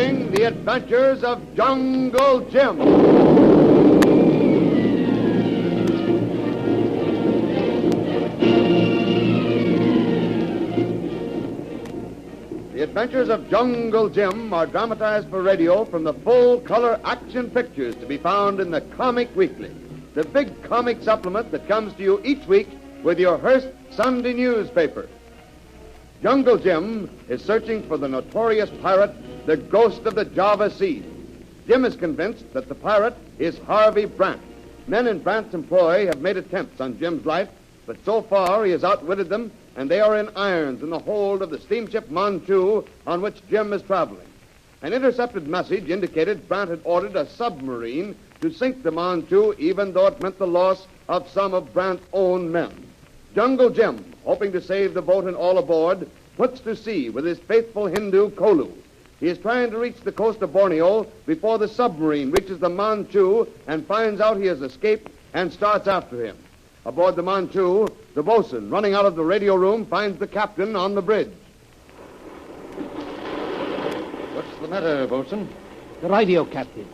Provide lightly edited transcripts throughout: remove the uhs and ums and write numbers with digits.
Presenting The Adventures of Jungle Jim. The Adventures of Jungle Jim are dramatized for radio from the full-color action pictures to be found in the Comic Weekly, the big comic supplement that comes to you each week with your Hearst Sunday newspaper. Jungle Jim is searching for the notorious pirate, the Ghost of the Java Sea. Jim is convinced that the pirate is Harvey Brant. Men in Brant's employ have made attempts on Jim's life, but so far he has outwitted them, and they are in irons in the hold of the steamship Manchu on which Jim is traveling. An intercepted message indicated Brant had ordered a submarine to sink the Manchu, even though it meant the loss of some of Brant's own men. Jungle Jim, hoping to save the boat and all aboard, puts to sea with his faithful Hindu Kolu. He is trying to reach the coast of Borneo before the submarine reaches the Manchu and finds out he has escaped and starts after him. Aboard the Manchu, the boatswain, running out of the radio room, finds the captain on the bridge. What's the matter, boatswain? The radio, Captain.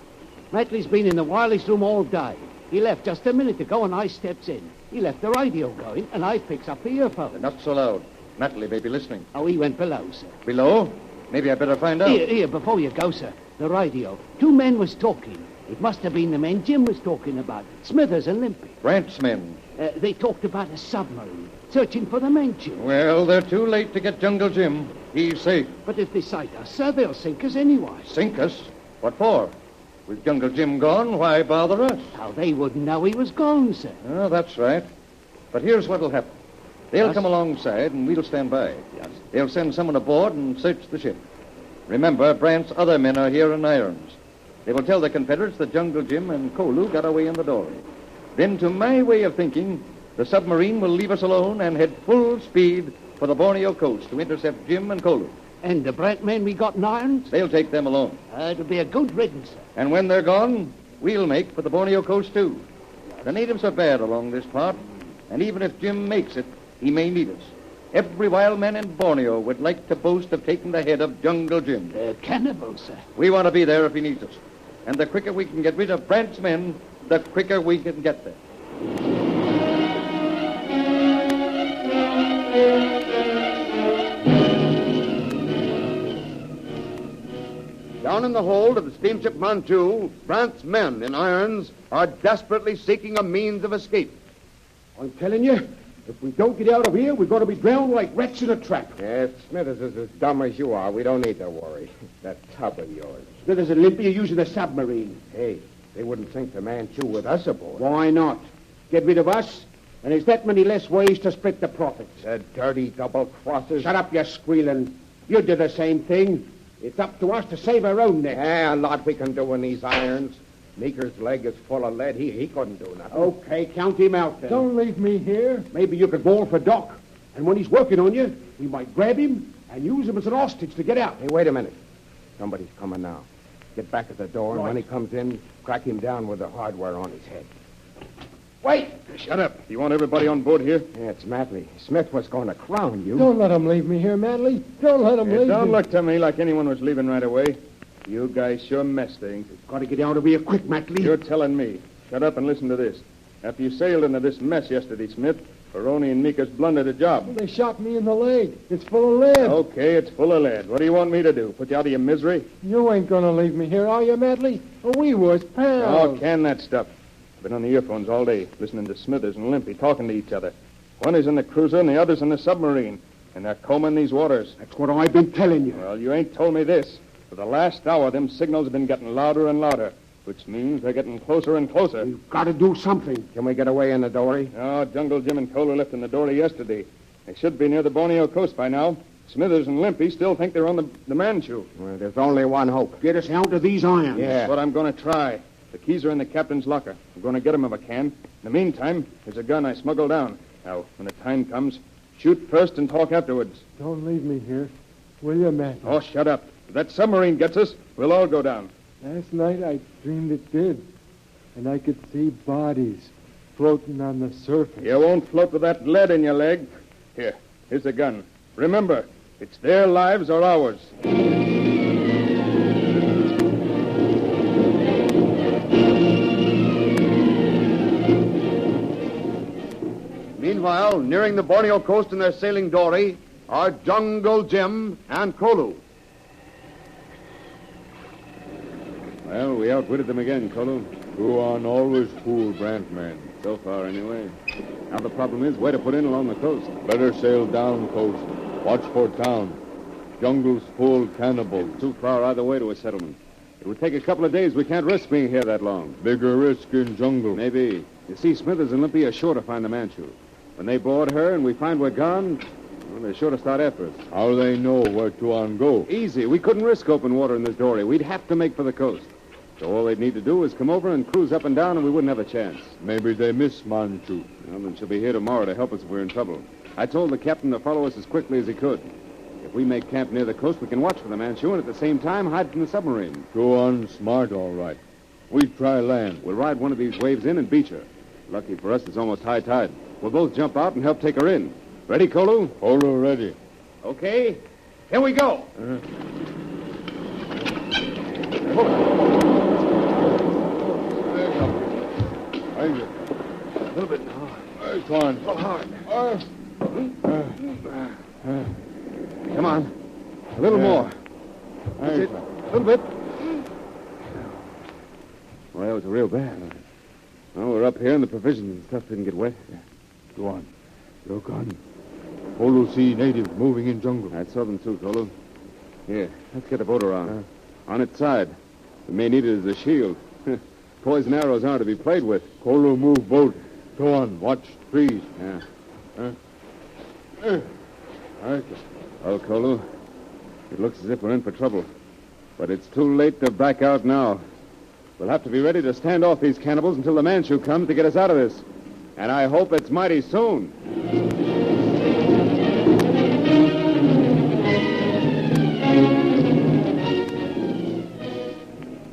Matley's been in the wireless room all day. He left just a minute ago and I steps in. He left the radio going and I picks up the earphone. Not so loud. Matley may be listening. Oh, he went below, sir. Below? Maybe I'd better find out. Here, before you go, sir. The radio. Two men was talking. It must have been the men Jim was talking about. Smithers and Limpy. Brant's men. They talked about a submarine, searching for the Manchu. Well, they're too late to get Jungle Jim. He's safe. But if they sight us, sir, they'll sink us anyway. Sink us? What for? With Jungle Jim gone, why bother us? How they wouldn't know he was gone, sir. Oh, that's right. But here's what'll happen. They'll Yes? come alongside and we'll stand by. Yes. They'll send someone aboard and search the ship. Remember, Brant's other men are here in irons. They will tell the Confederates that Jungle Jim and Kolu got away in the dory. Then, to my way of thinking, the submarine will leave us alone and head full speed for the Borneo coast to intercept Jim and Kolu. And the Brant men we got in irons? They'll take them alone. It'll be a good riddance, sir. And when they're gone, we'll make for the Borneo coast, too. The natives are bad along this part, and even if Jim makes it, he may need us. Every wild man in Borneo would like to boast of taking the head of Jungle Jim. Cannibals, sir. We want to be there if he needs us. And the quicker we can get rid of Brant's men, the quicker we can get there. Down in the hold of the steamship Manchu, Brant's men in irons are desperately seeking a means of escape. I'm telling you, if we don't get out of here, we're going to be drowned like rats in a trap. If Smithers is as dumb as you are, we don't need to worry. That tub of yours. Smithers and Limpy are using a submarine. Hey, they wouldn't sink the Manchu with us aboard. Why not? Get rid of us, and there's that many less ways to split the profits. The dirty double-crossers. Shut up, you squealing. You do the same thing. It's up to us to save our own necks. Yeah, a lot we can do in these irons. Meeker's leg is full of lead. He couldn't do nothing. Okay, count him out then. Don't leave me here. Maybe you could bawl for Doc. And when he's working on you, we might grab him and use him as an hostage to get out. Hey, wait a minute. Somebody's coming now. Get back at the door, and Right. when he comes in, crack him down with the hardware on his head. Wait! Shut up. You want everybody on board here? Yeah, it's Matley. Smith was going to crown you. Don't let him leave me here, Manley. Don't let him leave Don't me. look to me like anyone was leaving right away. You guys sure messed things. Got to get out of here quick, Matley. You're telling me. Shut up and listen to this. After you sailed into this mess yesterday, Smith, Baroni and Meekus blundered a job. They shot me in the leg. It's full of lead. Okay, it's full of lead. What do you want me to do? Put you out of your misery? You ain't going to leave me here, are you, Manley? Oh, we was pals. Oh, can that stuff. Been on the earphones all day, listening to Smithers and Limpy talking to each other. One is in the cruiser and the other's in the submarine, and they're combing these waters. That's what I've been telling you. Well, you ain't told me this. For the last hour, them signals have been getting louder and louder, which means they're getting closer and closer. You've got to do something. Can we get away in the dory? Oh, Jungle Jim and Kolu left in the dory yesterday. They should be near the Borneo coast by now. Smithers and Limpy still think they're on the Manchu. Well, there's only one hope. Get us out of these irons. Yeah. That's what I'm going to try. The keys are in the captain's locker. I'm going to get them if I can. In the meantime, there's a gun I smuggled down. Now, when the time comes, shoot first and talk afterwards. Don't leave me here. Will you, Manley? Oh, shut up. If that submarine gets us, we'll all go down. Last night I dreamed it did. And I could see bodies floating on the surface. You won't float with that lead in your leg. Here's the gun. Remember, it's their lives or ours. Meanwhile, nearing the Borneo coast in their sailing dory are Jungle Jim and Kolu. Well, we outwitted them again, Kolu. Go on, always fool Brant, man. So far, anyway. Now the problem is where to put in along the coast. Better sail down coast. Watch for town. Jungle's full cannibals. It's too far either way to a settlement. It would take a couple of days. We can't risk being here that long. Bigger risk in jungle. Maybe. You see, Smithers and Limpy are sure to find the Manchu. When they board her and we find we're gone, well, they're sure to start after us. How they know where to on go? Easy. We couldn't risk open water in this dory. We'd have to make for the coast. So all they'd need to do is come over and cruise up and down, and we wouldn't have a chance. Maybe they miss Manchu. Well, then she'll be here tomorrow to help us if we're in trouble. I told the captain to follow us as quickly as he could. If we make camp near the coast, we can watch for the Manchu and at the same time hide from the submarine. Go on smart, all right. We try land. We'll ride one of these waves in and beach her. Lucky for us, it's almost high tide. We'll both jump out and help take her in. Ready, Kolu? Kolu ready. Okay, here we go. A little bit hard. Come on. So hard. Come on. A little more. That's it. A little bit. Well, that was real bad. Well, we're up here and the provisions and stuff didn't get wet. Go on. Look on. Kolu see natives moving in jungle. I saw them too, Kolu. Here, let's get the boat around. On its side. We may need it as a shield. Poison arrows aren't to be played with. Kolu move boat. Go on. Watch trees. Yeah. All right. Well, Kolu, it looks as if we're in for trouble. But it's too late to back out now. We'll have to be ready to stand off these cannibals until the Manchu comes to get us out of this. And I hope it's mighty soon.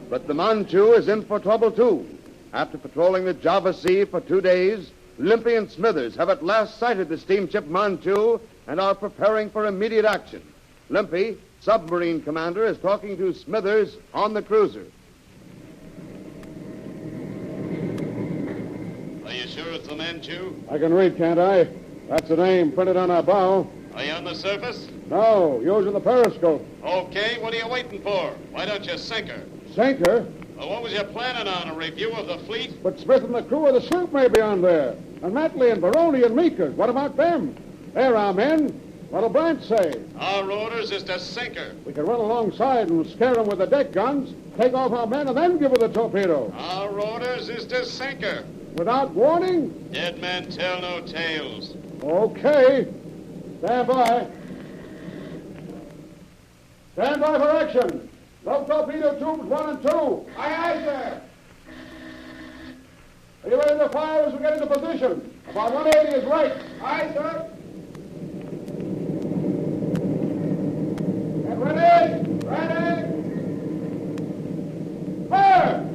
But the Manchu is in for trouble, too. After patrolling the Java Sea for 2 days, Limpy and Smithers have at last sighted the steamship Manchu and are preparing for immediate action. Limpy, submarine commander, is talking to Smithers on the cruiser. Are you sure it's the Manchu? I can read, can't I? That's the name printed on our bow. Are you on the surface? No, using the periscope. Okay, what are you waiting for? Why don't you sink her? Sink her? Well, what was you planning on, a review of the fleet? But Smith and the crew of the sloop may be on there. And Matley and Baroni and Meekers. What about them? They're our men. What'll Brant say? Our orders is to sink her. We can run alongside and scare them with the deck guns, take off our men, and then give her the torpedo. Our orders is to sink her. Without warning? Dead men tell no tales. Okay. Stand by. Stand by for action. Load torpedo tubes 1 and 2. Aye, aye, sir. Are you ready to fire as we get into position? About 180 is right. Aye, sir. Get ready. Ready. Fire!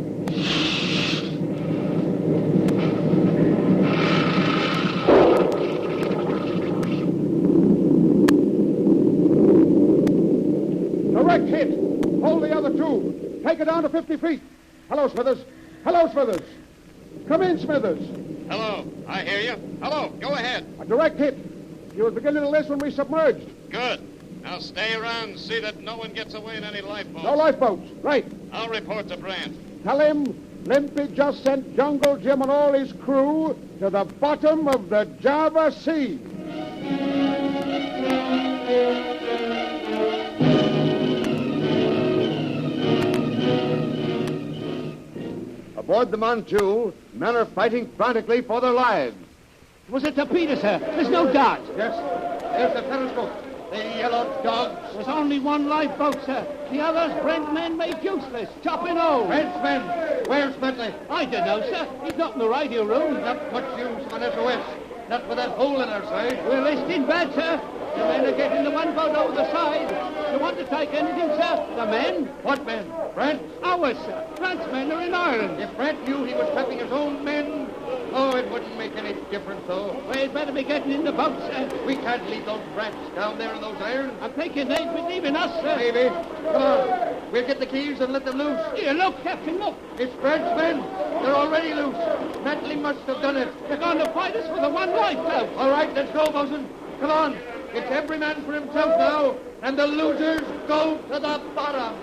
Direct hit. Hold the other tube. Take it down to 50 feet. Hello, Smithers. Hello, Smithers. Come in, Smithers. Hello, I hear you. Hello, go ahead. A direct hit. You was beginning to list when we submerged. Good. Now stay around and see that no one gets away in any lifeboats. No lifeboats. Right. I'll report to Brant. Tell him Limpy just sent Jungle Jim and all his crew to the bottom of the Java Sea. Aboard the Manchu, men are fighting frantically for their lives. Was it torpedo, sir? There's no doubt. Yes. There's the periscope. The yellow dogs. There's only one lifeboat, sir. The others, Brent men made useless. Chopping hole. Brent's men. Where's Bentley? I don't know, sir. He's not in the radio room. Not much use on SOS. Not with that hole in our side. We're listing bad, sir. The men are getting the one boat over the side. You want to take anything, sir? The men? What men? Brent? Ours, sir. Brent's men are in Ireland. If Brent knew he was trapping his own men, oh, it wouldn't make any difference, though. We'd better be getting in the boat, sir. We can't leave those brats down there in those irons. I'm thinking they'd be leaving us, sir. Maybe. Come on. We'll get the keys and let them loose. Here, look, Captain, look. It's Frenchmen. They're already loose. Natalie must have done it. They're going to fight us for the one lifeboat. All right, let's go, bosun. Come on. It's every man for himself now, and the losers go to the bottom.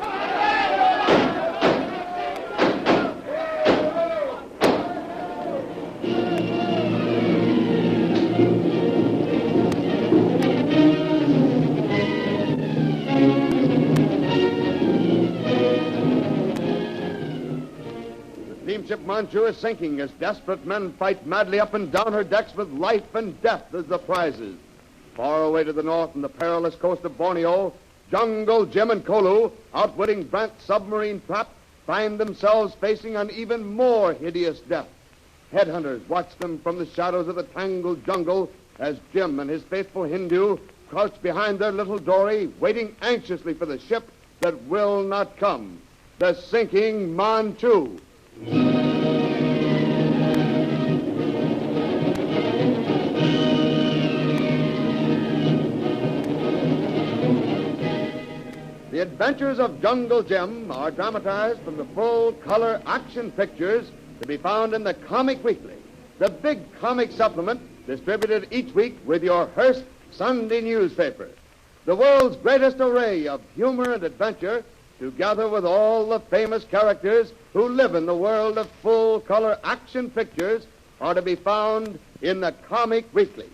Steamship Manchu is sinking as desperate men fight madly up and down her decks with life and death as the prizes. Far away to the north on the perilous coast of Borneo, Jungle Jim and Kolu, outwitting Brant's submarine trap, find themselves facing an even more hideous death. Headhunters watch them from the shadows of the tangled jungle as Jim and his faithful Hindu crouch behind their little dory, waiting anxiously for the ship that will not come, the sinking Manchu. The Adventures of Jungle Jim are dramatized from the full-color action pictures to be found in the Comic Weekly, the big comic supplement distributed each week with your Hearst Sunday newspaper. The world's greatest array of humor and adventure, together with all the famous characters who live in the world of full-color action pictures, are to be found in the Comic Weekly.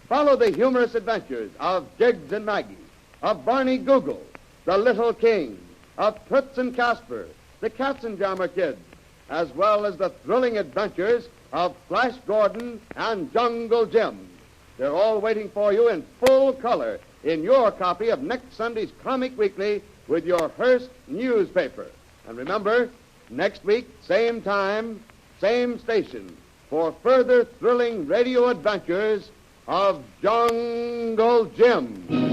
Follow the humorous adventures of Jiggs and Maggie, of Barney Google, the Little King, of Toots and Casper, the Katzenjammer Kids, as well as the thrilling adventures of Flash Gordon and Jungle Jim. They're all waiting for you in full color in your copy of next Sunday's Comic Weekly with your Hearst newspaper. And remember, next week, same time, same station, for further thrilling radio adventures of Jungle Jim.